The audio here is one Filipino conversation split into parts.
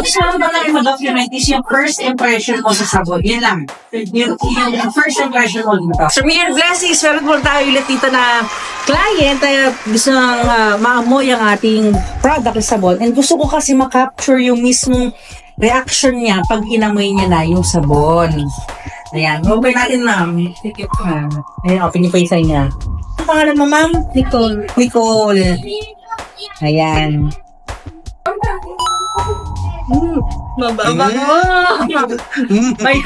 gusto mo lang mag-document is yung first impression mo sa sabon. Yun lang. Yung first impression mo dito. So, Mere Blessings, meron po tayo ulit dito na client na gusto nang maamoy ang ating product sa sabon. And gusto ko kasi makapture yung mismong reaction niya pag inamoy niya na yung sabon. Ayan, open natin, ma'am. Ayan, open niyo pa isa niya. Ang pangalan mo, ma'am? Nicole. Nicole. Ayan. Mababango. May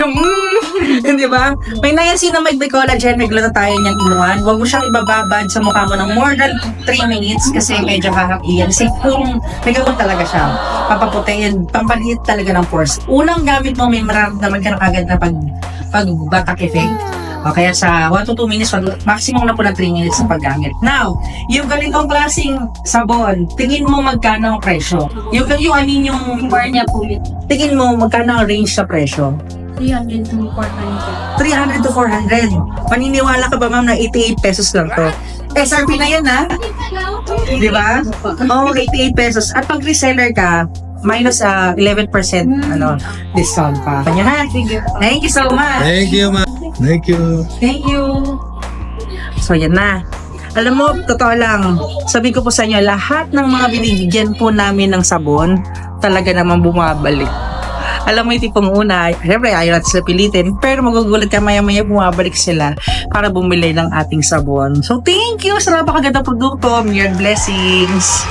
di ba? May nayansin na may collagen, may glutathione niyang inuan. Huwag mo siyang ibababad sa mukha mo ng more than 3 minutes kasi medyo hahapiyan. Kasi kung may gawin talaga siya, papaputin, pampaliit talaga ng pores. Unang gamit mo, may mararamdaman ka na kagad na pag-batak effect. O kaya sa 1 to 2 minutes, maximum na po na 3 minutes sa paggamit. Now, yung ganitong klaseng sabon, tingin mo magkano ang presyo? Yung Bar niya po yun. tingin mo magkano ang range sa presyo? 300 to 400. 300 to 400. Paniniwala ka ba, ma'am, na 88 pesos lang to? SRP na yun, ha? Di ba? Oo, 88 pesos. At pag reseller ka, minus 11% discount pa. Kanya, ha? Thank you so much. Thank you, ma'am. Thank you. Thank you. So, yan na. Alam mo, totoo lang, sabi ko po sa inyo, lahat ng mga binibigyan po namin ng sabon, talaga naman bumabalik. Alam mo yung tipong una, syempre ayaw natin sila pilitin, pero magugulat ka maya-maya bumabalik sila para bumili ng ating sabon. So, thank you sa napakagandang produkto. Mere Blessings.